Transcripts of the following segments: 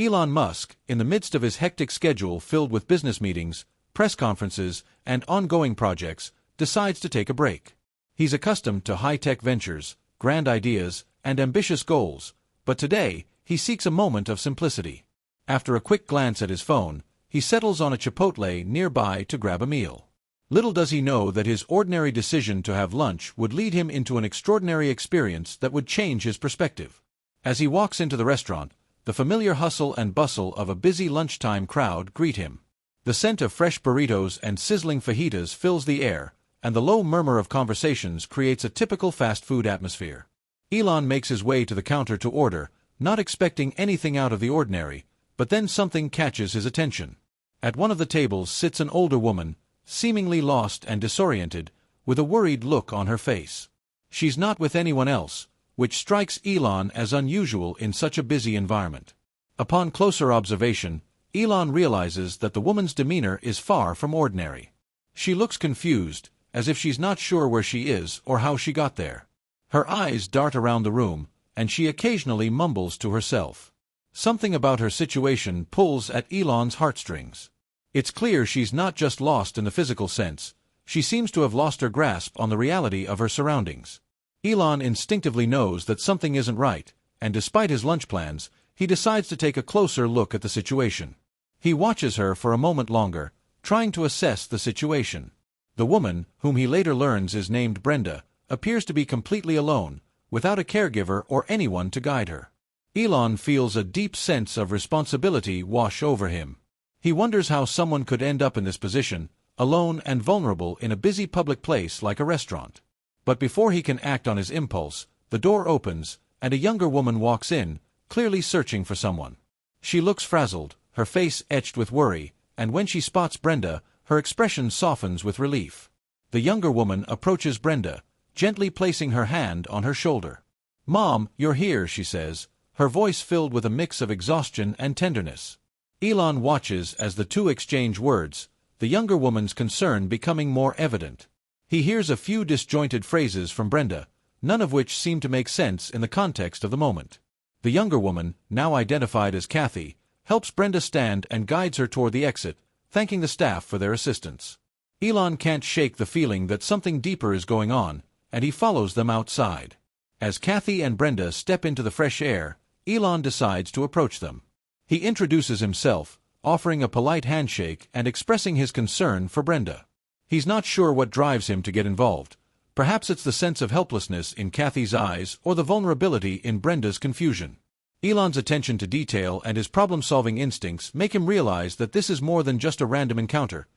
Elon Musk, in the midst of his hectic schedule filled with business meetings, press conferences, and ongoing projects, decides to take a break. He's accustomed to high-tech ventures, grand ideas, and ambitious goals, but today, he seeks a moment of simplicity. After a quick glance at his phone, he settles on a Chipotle nearby to grab a meal. Little does he know that his ordinary decision to have lunch would lead him into an extraordinary experience that would change his perspective. As he walks into the restaurant, the familiar hustle and bustle of a busy lunchtime crowd greet him. The scent of fresh burritos and sizzling fajitas fills the air, and the low murmur of conversations creates a typical fast food atmosphere. Elon makes his way to the counter to order, not expecting anything out of the ordinary, but then something catches his attention. At one of the tables sits an older woman, seemingly lost and disoriented, with a worried look on her face. She's not with anyone else, which strikes Elon as unusual in such a busy environment. Upon closer observation, Elon realizes that the woman's demeanor is far from ordinary. She looks confused, as if she's not sure where she is or how she got there. Her eyes dart around the room, and she occasionally mumbles to herself. Something about her situation pulls at Elon's heartstrings. It's clear she's not just lost in the physical sense, she seems to have lost her grasp on the reality of her surroundings. Elon instinctively knows that something isn't right, and despite his lunch plans, he decides to take a closer look at the situation. He watches her for a moment longer, trying to assess the situation. The woman, whom he later learns is named Brenda, appears to be completely alone, without a caregiver or anyone to guide her. Elon feels a deep sense of responsibility wash over him. He wonders how someone could end up in this position, alone and vulnerable in a busy public place like a restaurant. But before he can act on his impulse, the door opens, and a younger woman walks in, clearly searching for someone. She looks frazzled, her face etched with worry, and when she spots Brenda, her expression softens with relief. The younger woman approaches Brenda, gently placing her hand on her shoulder. "Mom, you're here," she says, her voice filled with a mix of exhaustion and tenderness. Elon watches as the two exchange words, the younger woman's concern becoming more evident. He hears a few disjointed phrases from Brenda, none of which seem to make sense in the context of the moment. The younger woman, now identified as Kathy, helps Brenda stand and guides her toward the exit, thanking the staff for their assistance. Elon can't shake the feeling that something deeper is going on, and he follows them outside. As Kathy and Brenda step into the fresh air, Elon decides to approach them. He introduces himself, offering a polite handshake and expressing his concern for Brenda. He's not sure what drives him to get involved. Perhaps it's the sense of helplessness in Kathy's eyes or the vulnerability in Brenda's confusion. Elon's attention to detail and his problem-solving instincts make him realize that this is more than just a random encounter.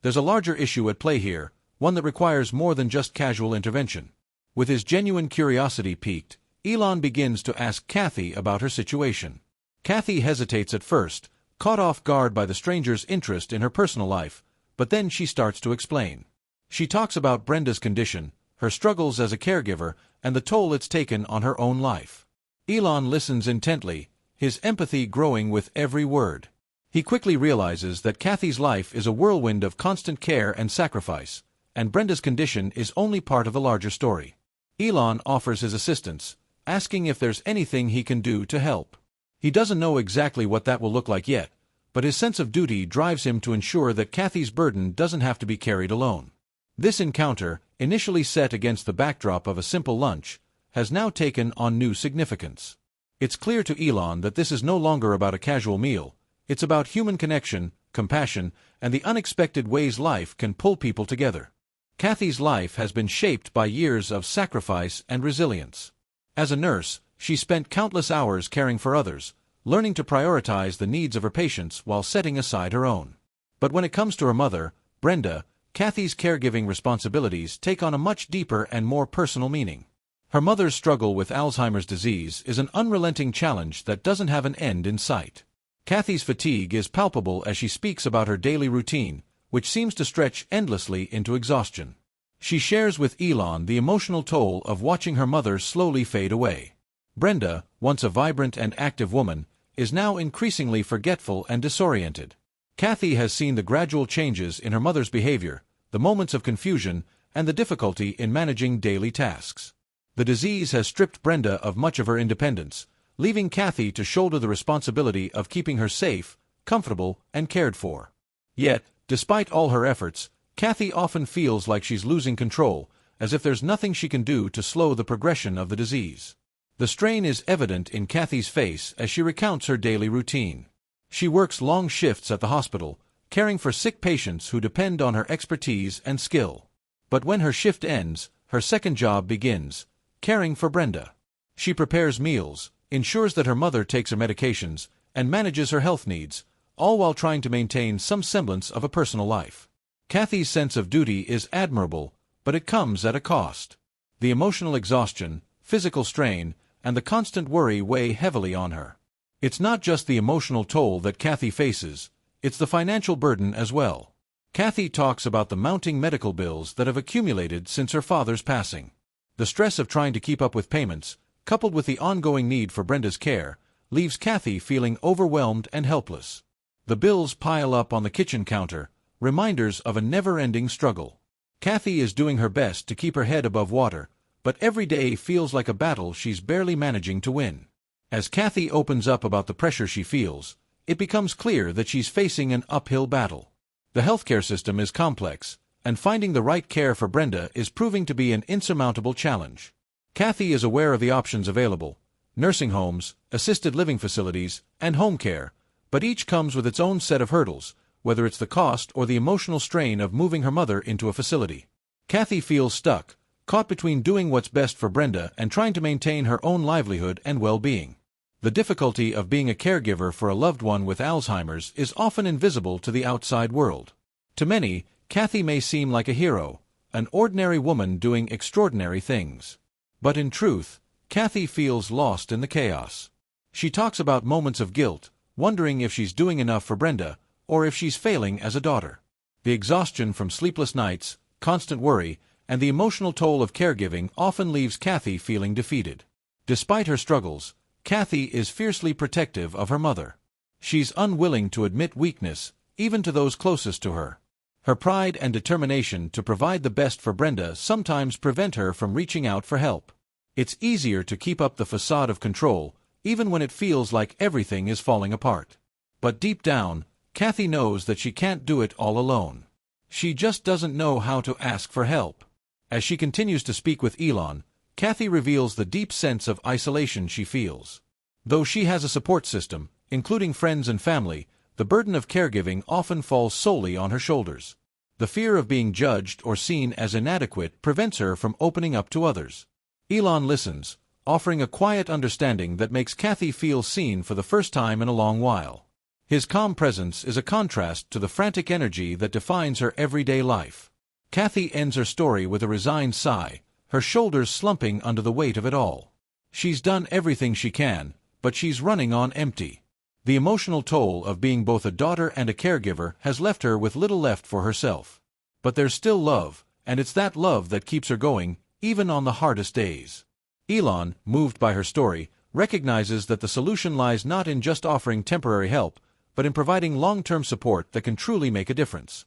There's a larger issue at play here, one that requires more than just casual intervention. With his genuine curiosity piqued, Elon begins to ask Kathy about her situation. Kathy hesitates at first, caught off guard by the stranger's interest in her personal life, but then she starts to explain. She talks about Brenda's condition, her struggles as a caregiver, and the toll it's taken on her own life. Elon listens intently, his empathy growing with every word. He quickly realizes that Kathy's life is a whirlwind of constant care and sacrifice, and Brenda's condition is only part of the larger story. Elon offers his assistance, asking if there's anything he can do to help. He doesn't know exactly what that will look like yet, but his sense of duty drives him to ensure that Kathy's burden doesn't have to be carried alone. This encounter, initially set against the backdrop of a simple lunch, has now taken on new significance. It's clear to Elon that this is no longer about a casual meal, it's about human connection, compassion, and the unexpected ways life can pull people together. Kathy's life has been shaped by years of sacrifice and resilience. As a nurse, she spent countless hours caring for others, learning to prioritize the needs of her patients while setting aside her own. But when it comes to her mother, Brenda, Kathy's caregiving responsibilities take on a much deeper and more personal meaning. Her mother's struggle with Alzheimer's disease is an unrelenting challenge that doesn't have an end in sight. Kathy's fatigue is palpable as she speaks about her daily routine, which seems to stretch endlessly into exhaustion. She shares with Elon the emotional toll of watching her mother slowly fade away. Brenda, once a vibrant and active woman, is now increasingly forgetful and disoriented. Kathy has seen the gradual changes in her mother's behavior, the moments of confusion, and the difficulty in managing daily tasks. The disease has stripped Brenda of much of her independence, leaving Kathy to shoulder the responsibility of keeping her safe, comfortable, and cared for. Yet, despite all her efforts, Kathy often feels like she's losing control, as if there's nothing she can do to slow the progression of the disease. The strain is evident in Kathy's face as she recounts her daily routine. She works long shifts at the hospital, caring for sick patients who depend on her expertise and skill. But when her shift ends, her second job begins, caring for Brenda. She prepares meals, ensures that her mother takes her medications, and manages her health needs, all while trying to maintain some semblance of a personal life. Kathy's sense of duty is admirable, but it comes at a cost. The emotional exhaustion, physical strain, and the constant worry weigh heavily on her. It's not just the emotional toll that Kathy faces, it's the financial burden as well. Kathy talks about the mounting medical bills that have accumulated since her father's passing. The stress of trying to keep up with payments, coupled with the ongoing need for Brenda's care, leaves Kathy feeling overwhelmed and helpless. The bills pile up on the kitchen counter, reminders of a never-ending struggle. Kathy is doing her best to keep her head above water, but every day feels like a battle she's barely managing to win. As Kathy opens up about the pressure she feels, it becomes clear that she's facing an uphill battle. The healthcare system is complex, and finding the right care for Brenda is proving to be an insurmountable challenge. Kathy is aware of the options available: nursing homes, assisted living facilities, and home care, but each comes with its own set of hurdles, whether it's the cost or the emotional strain of moving her mother into a facility. Kathy feels stuck, caught between doing what's best for Brenda and trying to maintain her own livelihood and well-being. The difficulty of being a caregiver for a loved one with Alzheimer's is often invisible to the outside world. To many, Kathy may seem like a hero, an ordinary woman doing extraordinary things. But in truth, Kathy feels lost in the chaos. She talks about moments of guilt, wondering if she's doing enough for Brenda, or if she's failing as a daughter. The exhaustion from sleepless nights, constant worry, and the emotional toll of caregiving often leaves Kathy feeling defeated. Despite her struggles, Kathy is fiercely protective of her mother. She's unwilling to admit weakness, even to those closest to her. Her pride and determination to provide the best for Brenda sometimes prevent her from reaching out for help. It's easier to keep up the facade of control, even when it feels like everything is falling apart. But deep down, Kathy knows that she can't do it all alone. She just doesn't know how to ask for help. As she continues to speak with Elon, Kathy reveals the deep sense of isolation she feels. Though she has a support system, including friends and family, the burden of caregiving often falls solely on her shoulders. The fear of being judged or seen as inadequate prevents her from opening up to others. Elon listens, offering a quiet understanding that makes Kathy feel seen for the first time in a long while. His calm presence is a contrast to the frantic energy that defines her everyday life. Kathy ends her story with a resigned sigh, her shoulders slumping under the weight of it all. She's done everything she can, but she's running on empty. The emotional toll of being both a daughter and a caregiver has left her with little left for herself. But there's still love, and it's that love that keeps her going, even on the hardest days. Elon, moved by her story, recognizes that the solution lies not in just offering temporary help, but in providing long-term support that can truly make a difference.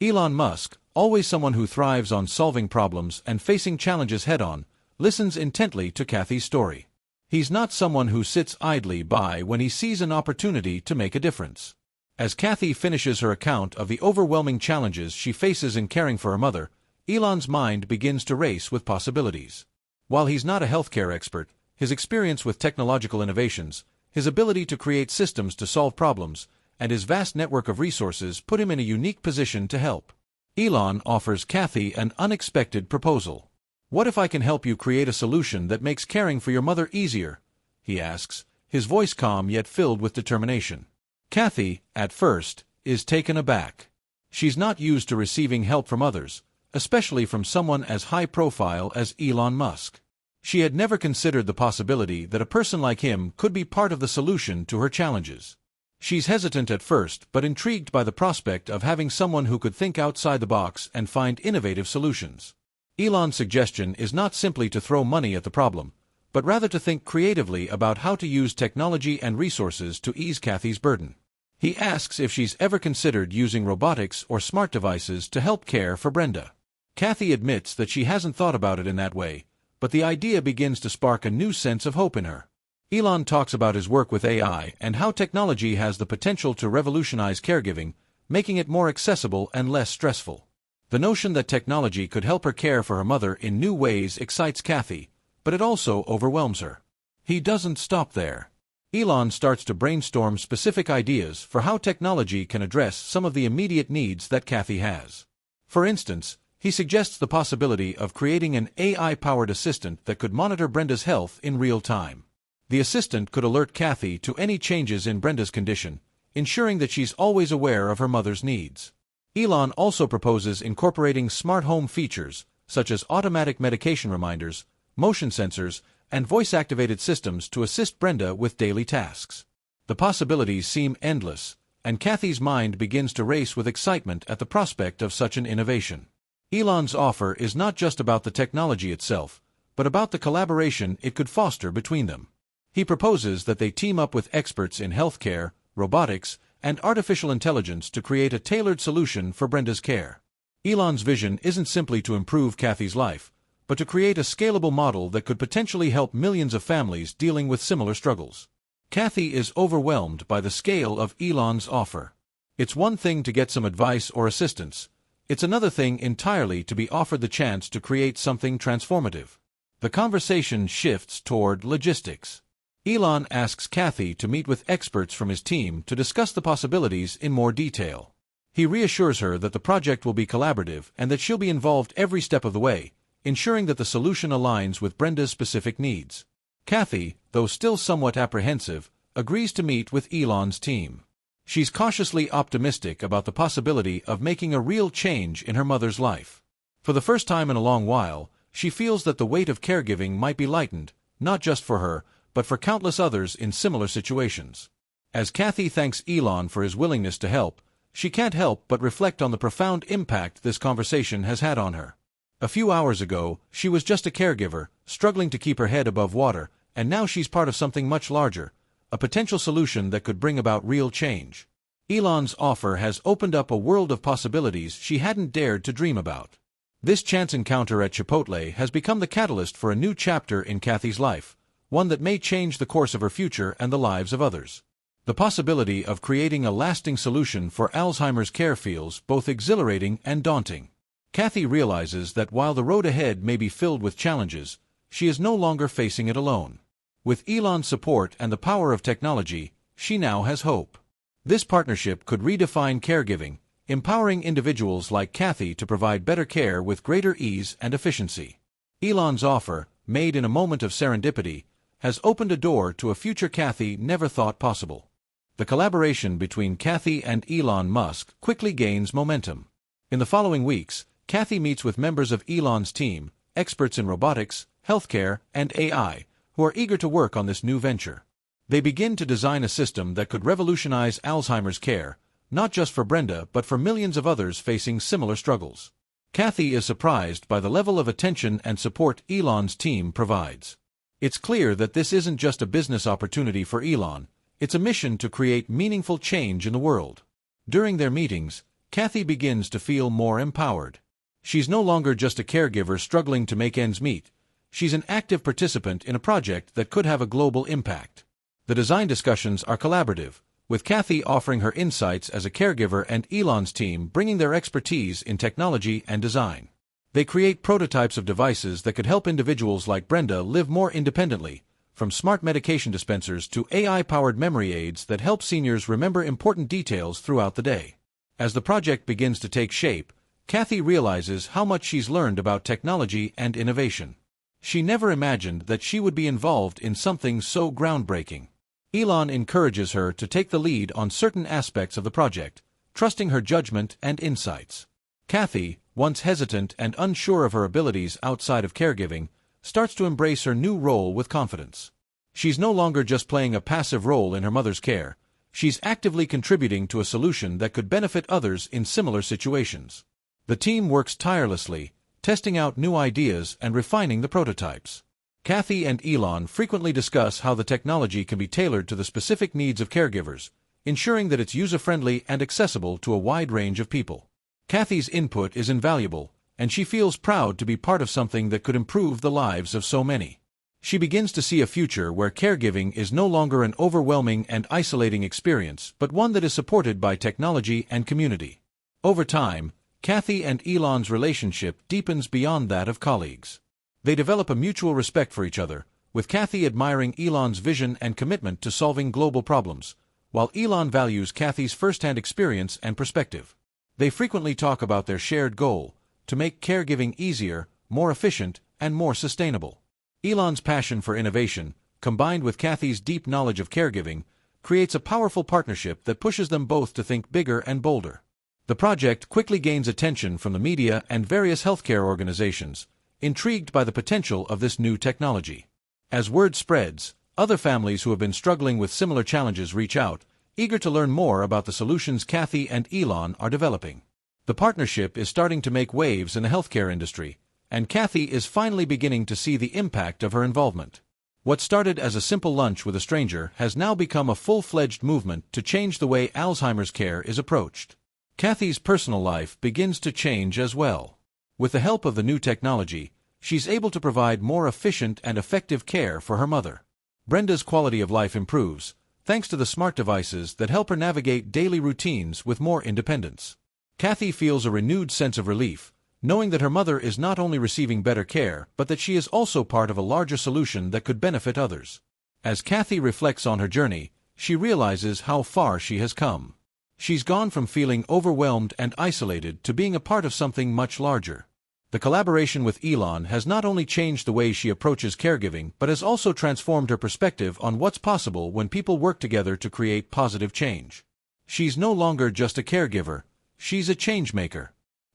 Elon Musk, always someone who thrives on solving problems and facing challenges head-on, listens intently to Kathy's story. He's not someone who sits idly by when he sees an opportunity to make a difference. As Kathy finishes her account of the overwhelming challenges she faces in caring for her mother, Elon's mind begins to race with possibilities. While he's not a healthcare expert, his experience with technological innovations, his ability to create systems to solve problems, and his vast network of resources put him in a unique position to help. Elon offers Kathy an unexpected proposal. "What if I can help you create a solution that makes caring for your mother easier?" he asks, his voice calm yet filled with determination. Kathy, at first, is taken aback. She's not used to receiving help from others, especially from someone as high-profile as Elon Musk. She had never considered the possibility that a person like him could be part of the solution to her challenges. She's hesitant at first, but intrigued by the prospect of having someone who could think outside the box and find innovative solutions. Elon's suggestion is not simply to throw money at the problem, but rather to think creatively about how to use technology and resources to ease Kathy's burden. He asks if she's ever considered using robotics or smart devices to help care for Brenda. Kathy admits that she hasn't thought about it in that way, but the idea begins to spark a new sense of hope in her. Elon talks about his work with AI and how technology has the potential to revolutionize caregiving, making it more accessible and less stressful. The notion that technology could help her care for her mother in new ways excites Kathy, but it also overwhelms her. He doesn't stop there. Elon starts to brainstorm specific ideas for how technology can address some of the immediate needs that Kathy has. For instance, he suggests the possibility of creating an AI-powered assistant that could monitor Brenda's health in real time. The assistant could alert Kathy to any changes in Brenda's condition, ensuring that she's always aware of her mother's needs. Elon also proposes incorporating smart home features, such as automatic medication reminders, motion sensors, and voice-activated systems to assist Brenda with daily tasks. The possibilities seem endless, and Kathy's mind begins to race with excitement at the prospect of such an innovation. Elon's offer is not just about the technology itself, but about the collaboration it could foster between them. He proposes that they team up with experts in healthcare, robotics, and artificial intelligence to create a tailored solution for Brenda's care. Elon's vision isn't simply to improve Kathy's life, but to create a scalable model that could potentially help millions of families dealing with similar struggles. Kathy is overwhelmed by the scale of Elon's offer. It's one thing to get some advice or assistance. It's another thing entirely to be offered the chance to create something transformative. The conversation shifts toward logistics. Elon asks Kathy to meet with experts from his team to discuss the possibilities in more detail. He reassures her that the project will be collaborative and that she'll be involved every step of the way, ensuring that the solution aligns with Brenda's specific needs. Kathy, though still somewhat apprehensive, agrees to meet with Elon's team. She's cautiously optimistic about the possibility of making a real change in her mother's life. For the first time in a long while, she feels that the weight of caregiving might be lightened, not just for her, but for countless others in similar situations. As Kathy thanks Elon for his willingness to help, she can't help but reflect on the profound impact this conversation has had on her. A few hours ago, she was just a caregiver, struggling to keep her head above water, and now she's part of something much larger, a potential solution that could bring about real change. Elon's offer has opened up a world of possibilities she hadn't dared to dream about. This chance encounter at Chipotle has become the catalyst for a new chapter in Kathy's life, one that may change the course of her future and the lives of others. The possibility of creating a lasting solution for Alzheimer's care feels both exhilarating and daunting. Kathy realizes that while the road ahead may be filled with challenges, she is no longer facing it alone. With Elon's support and the power of technology, she now has hope. This partnership could redefine caregiving, empowering individuals like Kathy to provide better care with greater ease and efficiency. Elon's offer, made in a moment of serendipity, has opened a door to a future Kathy never thought possible. The collaboration between Kathy and Elon Musk quickly gains momentum. In the following weeks, Kathy meets with members of Elon's team, experts in robotics, healthcare, and AI, who are eager to work on this new venture. They begin to design a system that could revolutionize Alzheimer's care, not just for Brenda but for millions of others facing similar struggles. Kathy is surprised by the level of attention and support Elon's team provides. It's clear that this isn't just a business opportunity for Elon, it's a mission to create meaningful change in the world. During their meetings, Kathy begins to feel more empowered. She's no longer just a caregiver struggling to make ends meet. She's an active participant in a project that could have a global impact. The design discussions are collaborative, with Kathy offering her insights as a caregiver and Elon's team bringing their expertise in technology and design. They create prototypes of devices that could help individuals like Brenda live more independently, from smart medication dispensers to AI-powered memory aids that help seniors remember important details throughout the day. As the project begins to take shape, Kathy realizes how much she's learned about technology and innovation. She never imagined that she would be involved in something so groundbreaking. Elon encourages her to take the lead on certain aspects of the project, trusting her judgment and insights. Kathy, once hesitant and unsure of her abilities outside of caregiving, starts to embrace her new role with confidence. She's no longer just playing a passive role in her mother's care, she's actively contributing to a solution that could benefit others in similar situations. The team works tirelessly, testing out new ideas and refining the prototypes. Kathy and Elon frequently discuss how the technology can be tailored to the specific needs of caregivers, ensuring that it's user-friendly and accessible to a wide range of people. Kathy's input is invaluable, and she feels proud to be part of something that could improve the lives of so many. She begins to see a future where caregiving is no longer an overwhelming and isolating experience, but one that is supported by technology and community. Over time, Kathy and Elon's relationship deepens beyond that of colleagues. They develop a mutual respect for each other, with Kathy admiring Elon's vision and commitment to solving global problems, while Elon values Kathy's first-hand experience and perspective. They frequently talk about their shared goal, to make caregiving easier, more efficient, and more sustainable. Elon's passion for innovation, combined with Kathy's deep knowledge of caregiving, creates a powerful partnership that pushes them both to think bigger and bolder. The project quickly gains attention from the media and various healthcare organizations, intrigued by the potential of this new technology. As word spreads, other families who have been struggling with similar challenges reach out, eager to learn more about the solutions Kathy and Elon are developing. The partnership is starting to make waves in the healthcare industry, and Kathy is finally beginning to see the impact of her involvement. What started as a simple lunch with a stranger has now become a full-fledged movement to change the way Alzheimer's care is approached. Kathy's personal life begins to change as well. With the help of the new technology, she's able to provide more efficient and effective care for her mother. Brenda's quality of life improves, thanks to the smart devices that help her navigate daily routines with more independence. Kathy feels a renewed sense of relief, knowing that her mother is not only receiving better care, but that she is also part of a larger solution that could benefit others. As Kathy reflects on her journey, she realizes how far she has come. She's gone from feeling overwhelmed and isolated to being a part of something much larger. The collaboration with Elon has not only changed the way she approaches caregiving, but has also transformed her perspective on what's possible when people work together to create positive change. She's no longer just a caregiver, she's a changemaker.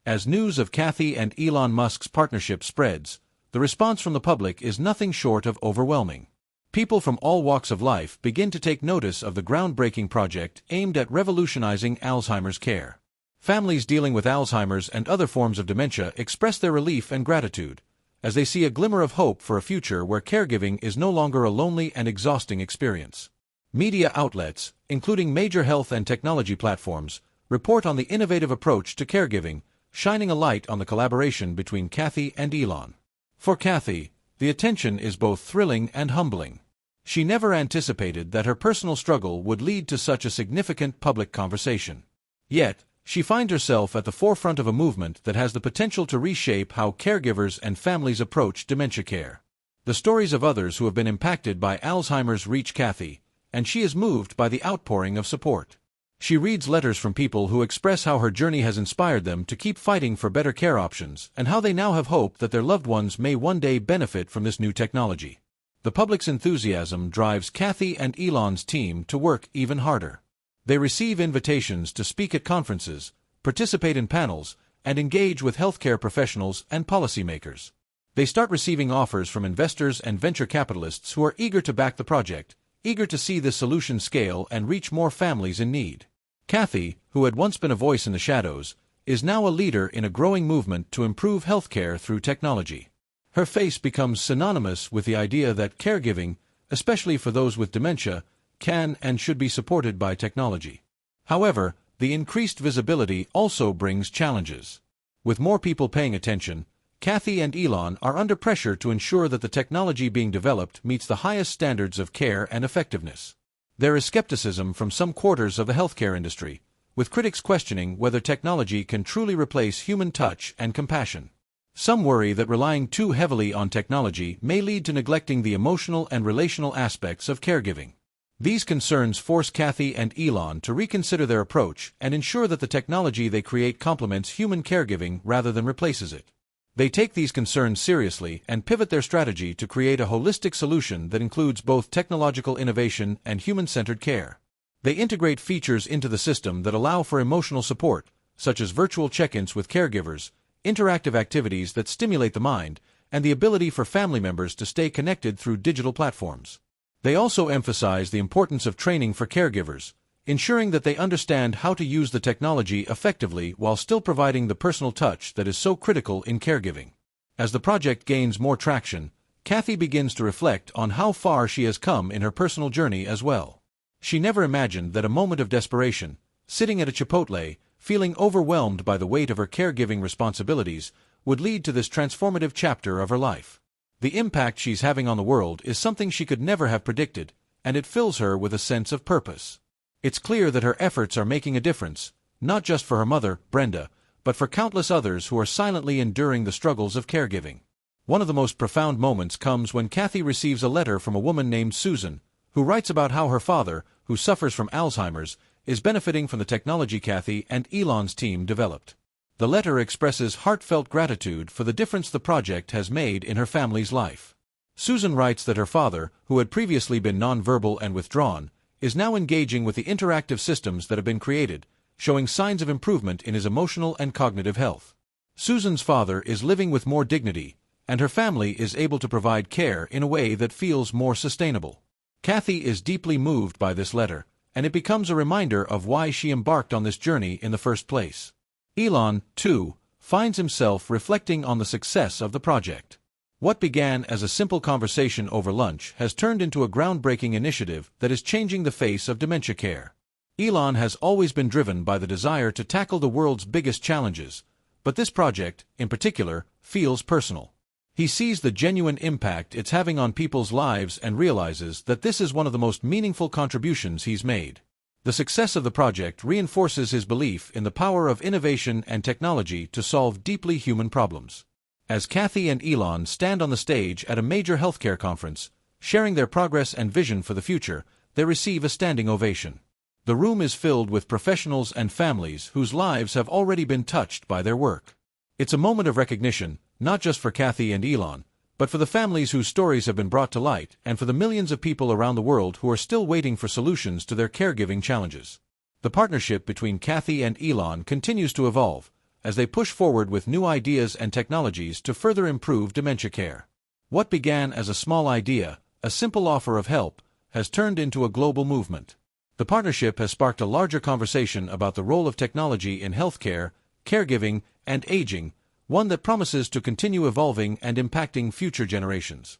As news of Kathy and Elon Musk's partnership spreads, the response from the public is nothing short of overwhelming. People from all walks of life begin to take notice of the groundbreaking project aimed at revolutionizing Alzheimer's care. Families dealing with Alzheimer's and other forms of dementia express their relief and gratitude, as they see a glimmer of hope for a future where caregiving is no longer a lonely and exhausting experience. Media outlets, including major health and technology platforms, report on the innovative approach to caregiving, shining a light on the collaboration between Kathy and Elon. For Kathy, the attention is both thrilling and humbling. She never anticipated that her personal struggle would lead to such a significant public conversation. Yet, she finds herself at the forefront of a movement that has the potential to reshape how caregivers and families approach dementia care. The stories of others who have been impacted by Alzheimer's reach Kathy, and she is moved by the outpouring of support. She reads letters from people who express how her journey has inspired them to keep fighting for better care options and how they now have hope that their loved ones may one day benefit from this new technology. The public's enthusiasm drives Kathy and Elon's team to work even harder. They receive invitations to speak at conferences, participate in panels, and engage with healthcare professionals and policymakers. They start receiving offers from investors and venture capitalists who are eager to back the project, eager to see this solution scale and reach more families in need. Kathy, who had once been a voice in the shadows, is now a leader in a growing movement to improve healthcare through technology. Her face becomes synonymous with the idea that caregiving, especially for those with dementia, can and should be supported by technology. However, the increased visibility also brings challenges. With more people paying attention, Kathy and Elon are under pressure to ensure that the technology being developed meets the highest standards of care and effectiveness. There is skepticism from some quarters of the healthcare industry, with critics questioning whether technology can truly replace human touch and compassion. Some worry that relying too heavily on technology may lead to neglecting the emotional and relational aspects of caregiving. These concerns force Kathy and Elon to reconsider their approach and ensure that the technology they create complements human caregiving rather than replaces it. They take these concerns seriously and pivot their strategy to create a holistic solution that includes both technological innovation and human-centered care. They integrate features into the system that allow for emotional support, such as virtual check-ins with caregivers, interactive activities that stimulate the mind, and the ability for family members to stay connected through digital platforms. They also emphasize the importance of training for caregivers, ensuring that they understand how to use the technology effectively while still providing the personal touch that is so critical in caregiving. As the project gains more traction, Kathy begins to reflect on how far she has come in her personal journey as well. She never imagined that a moment of desperation, sitting at a Chipotle, feeling overwhelmed by the weight of her caregiving responsibilities, would lead to this transformative chapter of her life. The impact she's having on the world is something she could never have predicted, and it fills her with a sense of purpose. It's clear that her efforts are making a difference, not just for her mother, Brenda, but for countless others who are silently enduring the struggles of caregiving. One of the most profound moments comes when Kathy receives a letter from a woman named Susan, who writes about how her father, who suffers from Alzheimer's, is benefiting from the technology Kathy and Elon's team developed. The letter expresses heartfelt gratitude for the difference the project has made in her family's life. Susan writes that her father, who had previously been nonverbal and withdrawn, is now engaging with the interactive systems that have been created, showing signs of improvement in his emotional and cognitive health. Susan's father is living with more dignity, and her family is able to provide care in a way that feels more sustainable. Kathy is deeply moved by this letter, and it becomes a reminder of why she embarked on this journey in the first place. Elon, too, finds himself reflecting on the success of the project. What began as a simple conversation over lunch has turned into a groundbreaking initiative that is changing the face of dementia care. Elon has always been driven by the desire to tackle the world's biggest challenges, but this project, in particular, feels personal. He sees the genuine impact it's having on people's lives and realizes that this is one of the most meaningful contributions he's made. The success of the project reinforces his belief in the power of innovation and technology to solve deeply human problems. As Kathy and Elon stand on the stage at a major healthcare conference, sharing their progress and vision for the future, they receive a standing ovation. The room is filled with professionals and families whose lives have already been touched by their work. It's a moment of recognition, not just for Kathy and Elon, but for the families whose stories have been brought to light and for the millions of people around the world who are still waiting for solutions to their caregiving challenges. The partnership between Kathy and Elon continues to evolve, as they push forward with new ideas and technologies to further improve dementia care. What began as a small idea, a simple offer of help, has turned into a global movement. The partnership has sparked a larger conversation about the role of technology in healthcare, caregiving, and aging, one that promises to continue evolving and impacting future generations.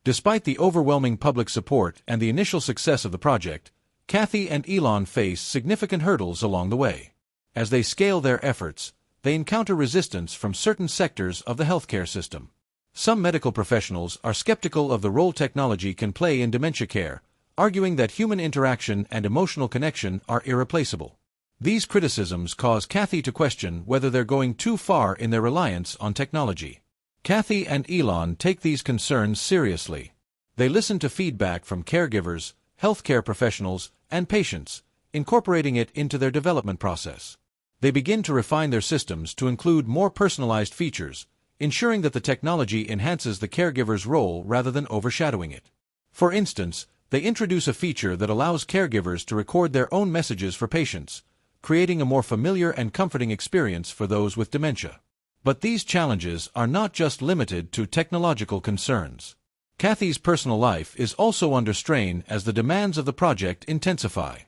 Despite the overwhelming public support and the initial success of the project, Kathy and Elon face significant hurdles along the way. As they scale their efforts, they encounter resistance from certain sectors of the healthcare system. Some medical professionals are skeptical of the role technology can play in dementia care, arguing that human interaction and emotional connection are irreplaceable. These criticisms cause Kathy to question whether they're going too far in their reliance on technology. Kathy and Elon take these concerns seriously. They listen to feedback from caregivers, healthcare professionals, and patients, incorporating it into their development process. They begin to refine their systems to include more personalized features, ensuring that the technology enhances the caregiver's role rather than overshadowing it. For instance, they introduce a feature that allows caregivers to record their own messages for patients, creating a more familiar and comforting experience for those with dementia. But these challenges are not just limited to technological concerns. Kathy's personal life is also under strain as the demands of the project intensify.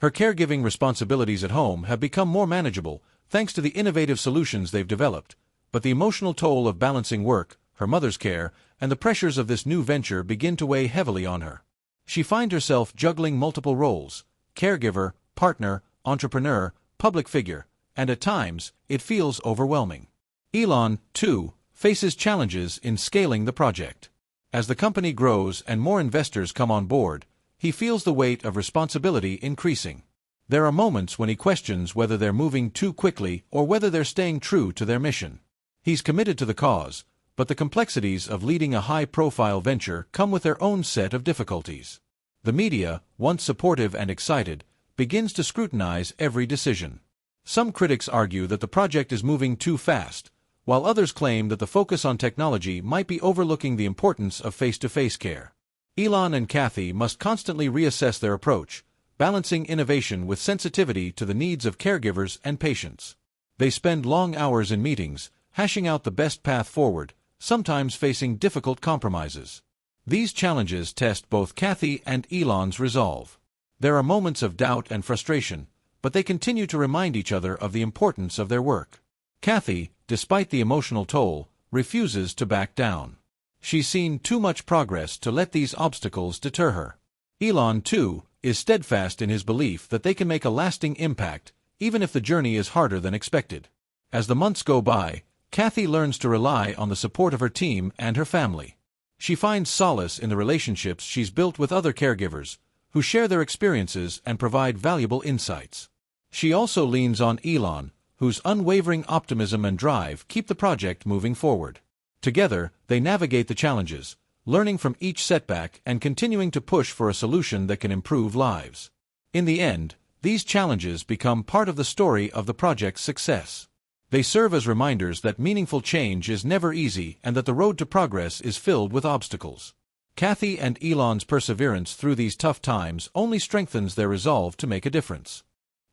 Her caregiving responsibilities at home have become more manageable thanks to the innovative solutions they've developed, but the emotional toll of balancing work, her mother's care, and the pressures of this new venture begin to weigh heavily on her. She finds herself juggling multiple roles: caregiver, partner, entrepreneur, public figure, and at times, it feels overwhelming. Elon, too, faces challenges in scaling the project. As the company grows and more investors come on board, he feels the weight of responsibility increasing. There are moments when he questions whether they're moving too quickly or whether they're staying true to their mission. He's committed to the cause, but the complexities of leading a high-profile venture come with their own set of difficulties. The media, once supportive and excited, begins to scrutinize every decision. Some critics argue that the project is moving too fast, while others claim that the focus on technology might be overlooking the importance of face-to-face care. Elon and Kathy must constantly reassess their approach, balancing innovation with sensitivity to the needs of caregivers and patients. They spend long hours in meetings, hashing out the best path forward, sometimes facing difficult compromises. These challenges test both Kathy and Elon's resolve. There are moments of doubt and frustration, but they continue to remind each other of the importance of their work. Kathy, despite the emotional toll, refuses to back down. She's seen too much progress to let these obstacles deter her. Elon, too, is steadfast in his belief that they can make a lasting impact, even if the journey is harder than expected. As the months go by, Kathy learns to rely on the support of her team and her family. She finds solace in the relationships she's built with other caregivers, who share their experiences and provide valuable insights. She also leans on Elon, whose unwavering optimism and drive keep the project moving forward. Together, they navigate the challenges, learning from each setback and continuing to push for a solution that can improve lives. In the end, these challenges become part of the story of the project's success. They serve as reminders that meaningful change is never easy and that the road to progress is filled with obstacles. Kathy and Elon's perseverance through these tough times only strengthens their resolve to make a difference.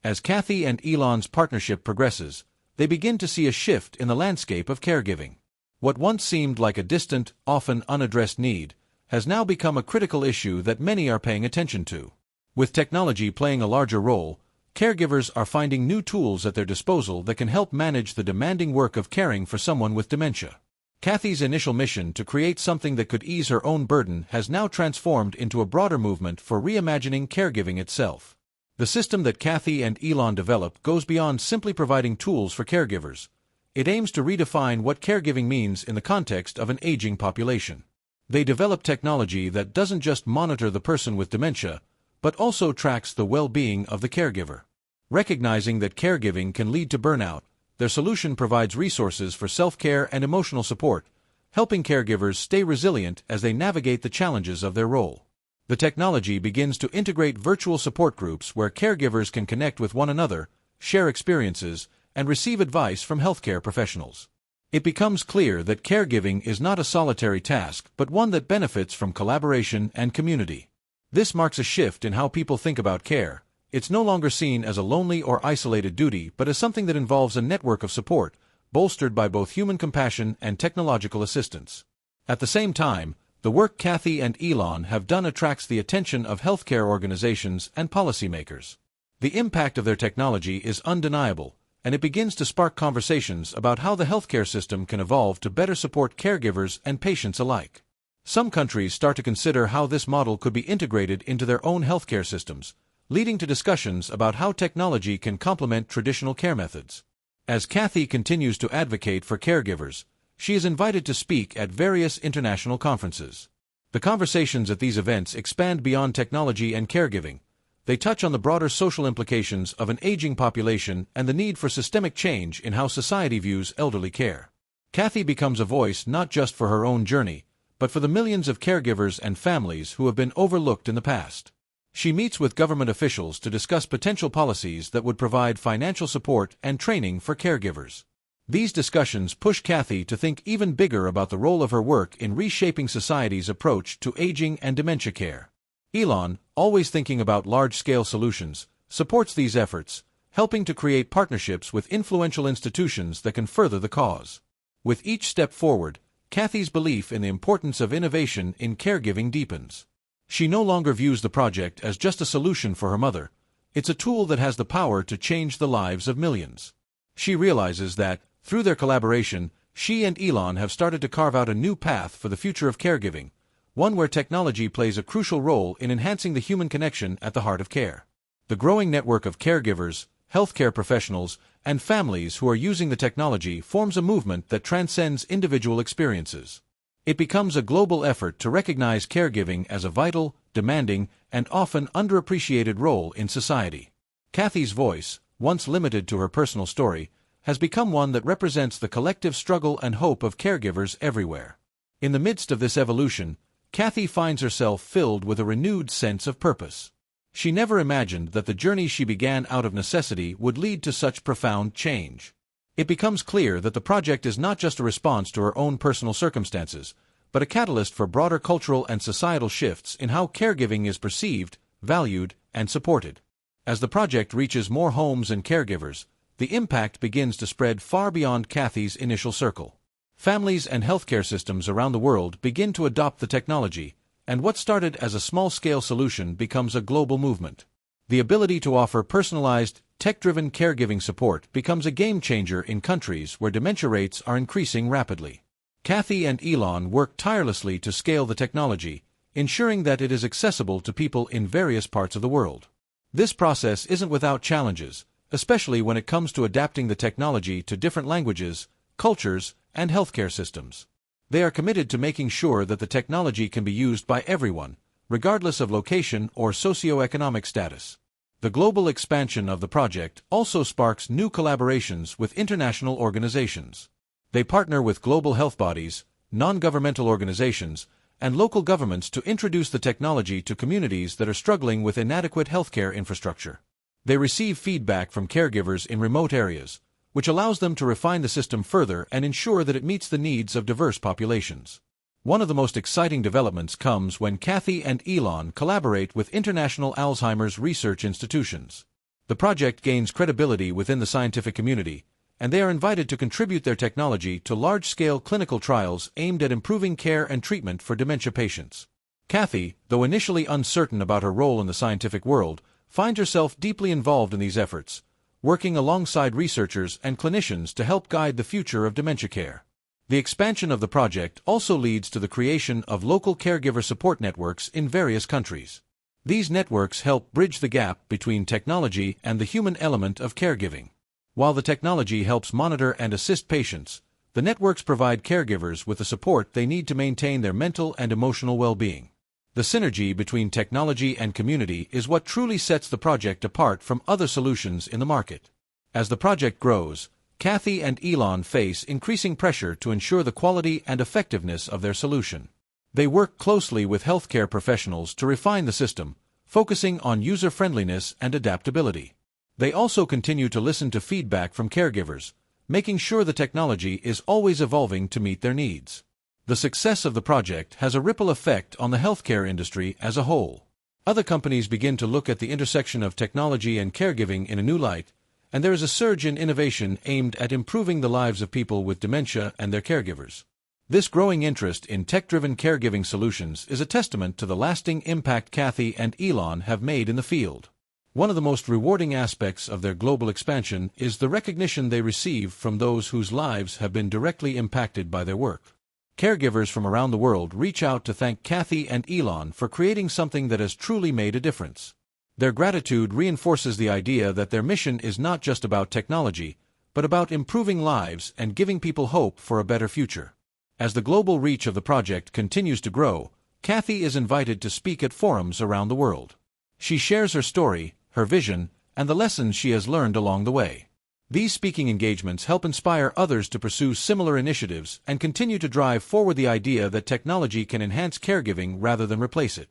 As Kathy and Elon's partnership progresses, they begin to see a shift in the landscape of caregiving. What once seemed like a distant, often unaddressed need, has now become a critical issue that many are paying attention to. With technology playing a larger role, caregivers are finding new tools at their disposal that can help manage the demanding work of caring for someone with dementia. Kathy's initial mission to create something that could ease her own burden has now transformed into a broader movement for reimagining caregiving itself. The system that Kathy and Elon developed goes beyond simply providing tools for caregivers. It aims to redefine what caregiving means in the context of an aging population. They develop technology that doesn't just monitor the person with dementia, but also tracks the well-being of the caregiver. Recognizing that caregiving can lead to burnout, their solution provides resources for self-care and emotional support, helping caregivers stay resilient as they navigate the challenges of their role. The technology begins to integrate virtual support groups where caregivers can connect with one another, share experiences, and receive advice from healthcare professionals. It becomes clear that caregiving is not a solitary task but one that benefits from collaboration and community. This marks a shift in how people think about care. It's no longer seen as a lonely or isolated duty but as something that involves a network of support, bolstered by both human compassion and technological assistance. At the same time, the work Kathy and Elon have done attracts the attention of healthcare organizations and policymakers. The impact of their technology is undeniable, and it begins to spark conversations about how the healthcare system can evolve to better support caregivers and patients alike. Some countries start to consider how this model could be integrated into their own healthcare systems, leading to discussions about how technology can complement traditional care methods. As Kathy continues to advocate for caregivers, she is invited to speak at various international conferences. The conversations at these events expand beyond technology and caregiving. They touch on the broader social implications of an aging population and the need for systemic change in how society views elderly care. Kathy becomes a voice not just for her own journey, but for the millions of caregivers and families who have been overlooked in the past. She meets with government officials to discuss potential policies that would provide financial support and training for caregivers. These discussions push Kathy to think even bigger about the role of her work in reshaping society's approach to aging and dementia care. Elon, always thinking about large-scale solutions, supports these efforts, helping to create partnerships with influential institutions that can further the cause. With each step forward, Kathy's belief in the importance of innovation in caregiving deepens. She no longer views the project as just a solution for her mother. It's a tool that has the power to change the lives of millions. She realizes that, through their collaboration, she and Elon have started to carve out a new path for the future of caregiving, one where technology plays a crucial role in enhancing the human connection at the heart of care. The growing network of caregivers, healthcare professionals, and families who are using the technology forms a movement that transcends individual experiences. It becomes a global effort to recognize caregiving as a vital, demanding, and often underappreciated role in society. Kathy's voice, once limited to her personal story, has become one that represents the collective struggle and hope of caregivers everywhere. In the midst of this evolution, Kathy finds herself filled with a renewed sense of purpose. She never imagined that the journey she began out of necessity would lead to such profound change. It becomes clear that the project is not just a response to her own personal circumstances, but a catalyst for broader cultural and societal shifts in how caregiving is perceived, valued, and supported. As the project reaches more homes and caregivers, the impact begins to spread far beyond Kathy's initial circle. Families and healthcare systems around the world begin to adopt the technology, and what started as a small-scale solution becomes a global movement. The ability to offer personalized, tech-driven caregiving support becomes a game-changer in countries where dementia rates are increasing rapidly. Kathy and Elon work tirelessly to scale the technology, ensuring that it is accessible to people in various parts of the world. This process isn't without challenges, especially when it comes to adapting the technology to different languages, cultures, and healthcare systems. They are committed to making sure that the technology can be used by everyone, regardless of location or socioeconomic status. The global expansion of the project also sparks new collaborations with international organizations. They partner with global health bodies, non-governmental organizations, and local governments to introduce the technology to communities that are struggling with inadequate healthcare infrastructure. They receive feedback from caregivers in remote areas, which allows them to refine the system further and ensure that it meets the needs of diverse populations. One of the most exciting developments comes when Kathy and Elon collaborate with international Alzheimer's research institutions. The project gains credibility within the scientific community, and they are invited to contribute their technology to large-scale clinical trials aimed at improving care and treatment for dementia patients. Kathy, though initially uncertain about her role in the scientific world, finds herself deeply involved in these efforts, working alongside researchers and clinicians to help guide the future of dementia care. The expansion of the project also leads to the creation of local caregiver support networks in various countries. These networks help bridge the gap between technology and the human element of caregiving. While the technology helps monitor and assist patients, the networks provide caregivers with the support they need to maintain their mental and emotional well-being. The synergy between technology and community is what truly sets the project apart from other solutions in the market. As the project grows, Kathy and Elon face increasing pressure to ensure the quality and effectiveness of their solution. They work closely with healthcare professionals to refine the system, focusing on user-friendliness and adaptability. They also continue to listen to feedback from caregivers, making sure the technology is always evolving to meet their needs. The success of the project has a ripple effect on the healthcare industry as a whole. Other companies begin to look at the intersection of technology and caregiving in a new light, and there is a surge in innovation aimed at improving the lives of people with dementia and their caregivers. This growing interest in tech-driven caregiving solutions is a testament to the lasting impact Kathy and Elon have made in the field. One of the most rewarding aspects of their global expansion is the recognition they receive from those whose lives have been directly impacted by their work. Caregivers from around the world reach out to thank Kathy and Elon for creating something that has truly made a difference. Their gratitude reinforces the idea that their mission is not just about technology, but about improving lives and giving people hope for a better future. As the global reach of the project continues to grow, Kathy is invited to speak at forums around the world. She shares her story, her vision, and the lessons she has learned along the way. These speaking engagements help inspire others to pursue similar initiatives and continue to drive forward the idea that technology can enhance caregiving rather than replace it.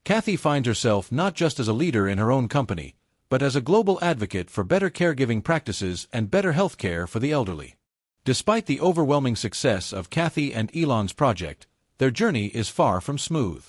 Kathy finds herself not just as a leader in her own company, but as a global advocate for better caregiving practices and better health care for the elderly. Despite the overwhelming success of Kathy and Elon's project, their journey is far from smooth.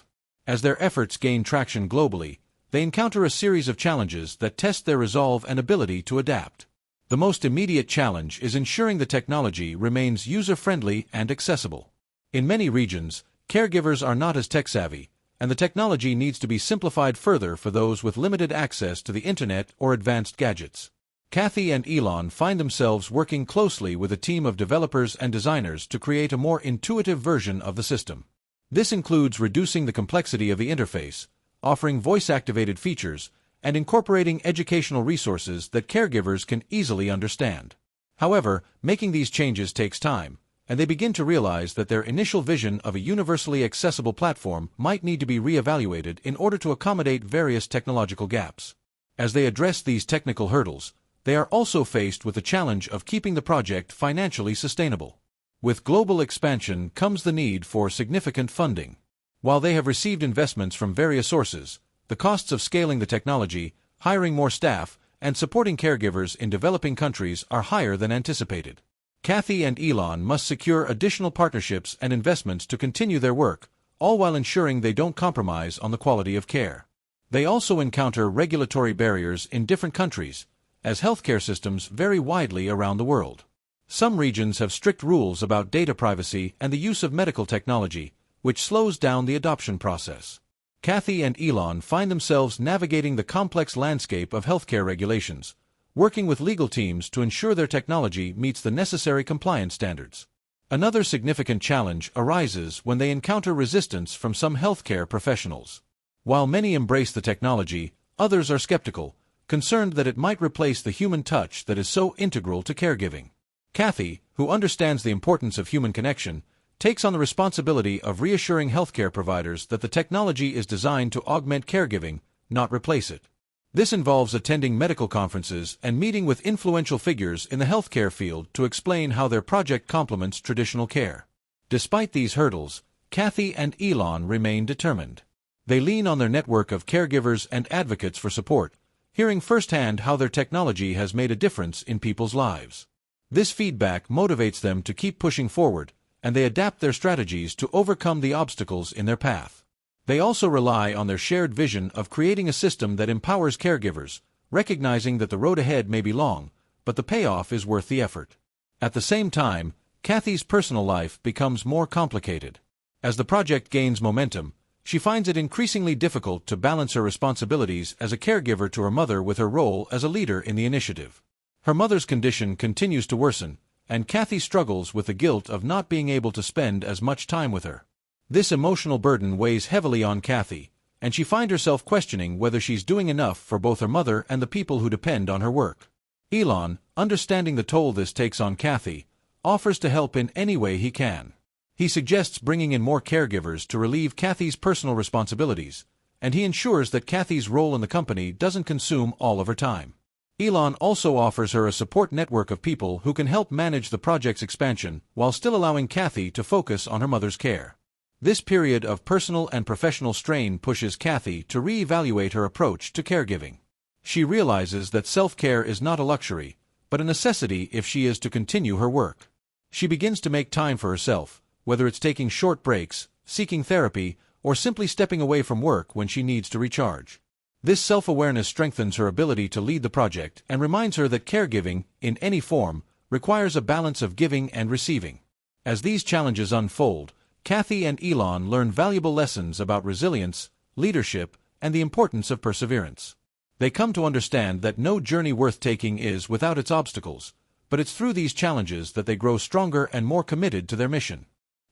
As their efforts gain traction globally, they encounter a series of challenges that test their resolve and ability to adapt. The most immediate challenge is ensuring the technology remains user-friendly and accessible. In many regions, caregivers are not as tech-savvy, and the technology needs to be simplified further for those with limited access to the internet or advanced gadgets. Kathy and Elon find themselves working closely with a team of developers and designers to create a more intuitive version of the system. This includes reducing the complexity of the interface, offering voice-activated features, and incorporating educational resources that caregivers can easily understand. However, making these changes takes time, and they begin to realize that their initial vision of a universally accessible platform might need to be re-evaluated in order to accommodate various technological gaps. As they address these technical hurdles, they are also faced with the challenge of keeping the project financially sustainable. With global expansion comes the need for significant funding. While they have received investments from various sources, the costs of scaling the technology, hiring more staff, and supporting caregivers in developing countries are higher than anticipated. Kathy and Elon must secure additional partnerships and investments to continue their work, all while ensuring they don't compromise on the quality of care. They also encounter regulatory barriers in different countries, as healthcare systems vary widely around the world. Some regions have strict rules about data privacy and the use of medical technology, which slows down the adoption process. Kathy and Elon find themselves navigating the complex landscape of healthcare regulations, working with legal teams to ensure their technology meets the necessary compliance standards. Another significant challenge arises when they encounter resistance from some healthcare professionals. While many embrace the technology, others are skeptical, concerned that it might replace the human touch that is so integral to caregiving. Kathy, who understands the importance of human connection, takes on the responsibility of reassuring healthcare providers that the technology is designed to augment caregiving, not replace it. This involves attending medical conferences and meeting with influential figures in the healthcare field to explain how their project complements traditional care. Despite these hurdles, Kathy and Elon remain determined. They lean on their network of caregivers and advocates for support, hearing firsthand how their technology has made a difference in people's lives. This feedback motivates them to keep pushing forward, and they adapt their strategies to overcome the obstacles in their path. They also rely on their shared vision of creating a system that empowers caregivers, recognizing that the road ahead may be long, but the payoff is worth the effort. At the same time, Kathy's personal life becomes more complicated. As the project gains momentum, she finds it increasingly difficult to balance her responsibilities as a caregiver to her mother with her role as a leader in the initiative. Her mother's condition continues to worsen, and Kathy struggles with the guilt of not being able to spend as much time with her. This emotional burden weighs heavily on Kathy, and she finds herself questioning whether she's doing enough for both her mother and the people who depend on her work. Elon, understanding the toll this takes on Kathy, offers to help in any way he can. He suggests bringing in more caregivers to relieve Kathy's personal responsibilities, and he ensures that Kathy's role in the company doesn't consume all of her time. Elon also offers her a support network of people who can help manage the project's expansion while still allowing Kathy to focus on her mother's care. This period of personal and professional strain pushes Kathy to re-evaluate her approach to caregiving. She realizes that self-care is not a luxury, but a necessity if she is to continue her work. She begins to make time for herself, whether it's taking short breaks, seeking therapy, or simply stepping away from work when she needs to recharge. This self-awareness strengthens her ability to lead the project and reminds her that caregiving, in any form, requires a balance of giving and receiving. As these challenges unfold, Kathy and Elon learn valuable lessons about resilience, leadership, and the importance of perseverance. They come to understand that no journey worth taking is without its obstacles, but it's through these challenges that they grow stronger and more committed to their mission.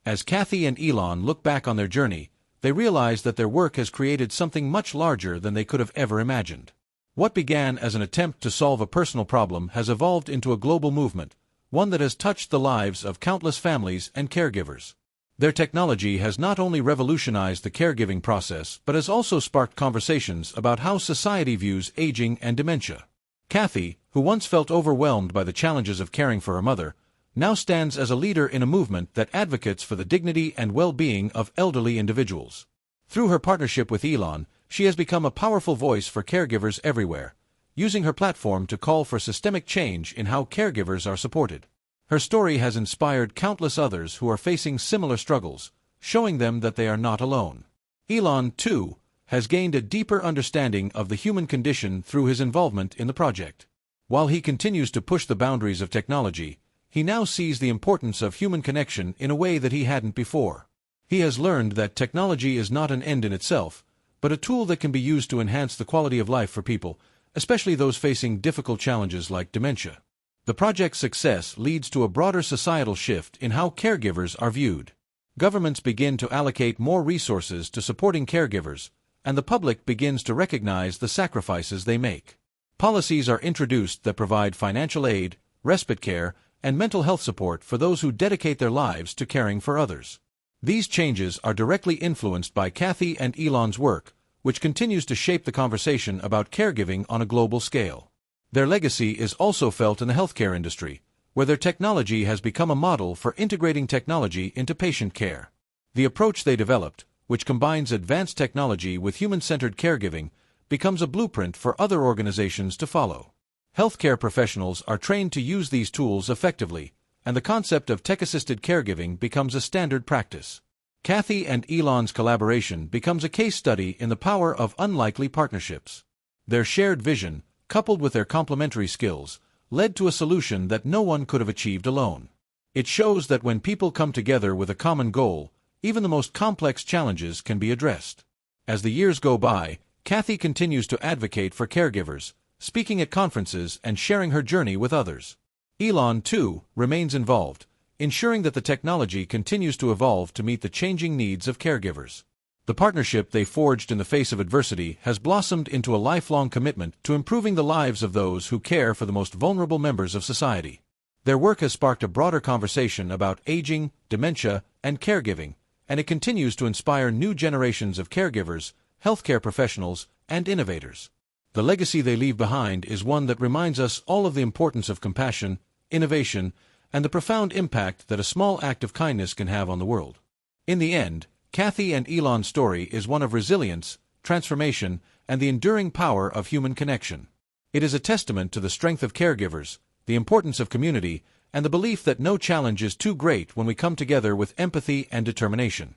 As Kathy and Elon look back on their journey, they realize that their work has created something much larger than they could have ever imagined. What began as an attempt to solve a personal problem has evolved into a global movement, one that has touched the lives of countless families and caregivers. Their technology has not only revolutionized the caregiving process but has also sparked conversations about how society views aging and dementia. Kathy, who once felt overwhelmed by the challenges of caring for her mother, now stands as a leader in a movement that advocates for the dignity and well-being of elderly individuals. Through her partnership with Elon, she has become a powerful voice for caregivers everywhere, using her platform to call for systemic change in how caregivers are supported. Her story has inspired countless others who are facing similar struggles, showing them that they are not alone. Elon, too, has gained a deeper understanding of the human condition through his involvement in the project. While he continues to push the boundaries of technology, he now sees the importance of human connection in a way that he hadn't before. He has learned that technology is not an end in itself, but a tool that can be used to enhance the quality of life for people, especially those facing difficult challenges like dementia. The project's success leads to a broader societal shift in how caregivers are viewed. Governments begin to allocate more resources to supporting caregivers, and the public begins to recognize the sacrifices they make. Policies are introduced that provide financial aid, respite care, and mental health support for those who dedicate their lives to caring for others. These changes are directly influenced by Kathy and Elon's work, which continues to shape the conversation about caregiving on a global scale. Their legacy is also felt in the healthcare industry, where their technology has become a model for integrating technology into patient care. The approach they developed, which combines advanced technology with human-centered caregiving, becomes a blueprint for other organizations to follow. Healthcare professionals are trained to use these tools effectively, and the concept of tech-assisted caregiving becomes a standard practice. Kathy and Elon's collaboration becomes a case study in the power of unlikely partnerships. Their shared vision, coupled with their complementary skills, led to a solution that no one could have achieved alone. It shows that when people come together with a common goal, even the most complex challenges can be addressed. As the years go by, Kathy continues to advocate for caregivers, speaking at conferences and sharing her journey with others. Elon, too, remains involved, ensuring that the technology continues to evolve to meet the changing needs of caregivers. The partnership they forged in the face of adversity has blossomed into a lifelong commitment to improving the lives of those who care for the most vulnerable members of society. Their work has sparked a broader conversation about aging, dementia, and caregiving, and it continues to inspire new generations of caregivers, healthcare professionals, and innovators. The legacy they leave behind is one that reminds us all of the importance of compassion, innovation, and the profound impact that a small act of kindness can have on the world. In the end, Kathy and Elon's story is one of resilience, transformation, and the enduring power of human connection. It is a testament to the strength of caregivers, the importance of community, and the belief that no challenge is too great when we come together with empathy and determination.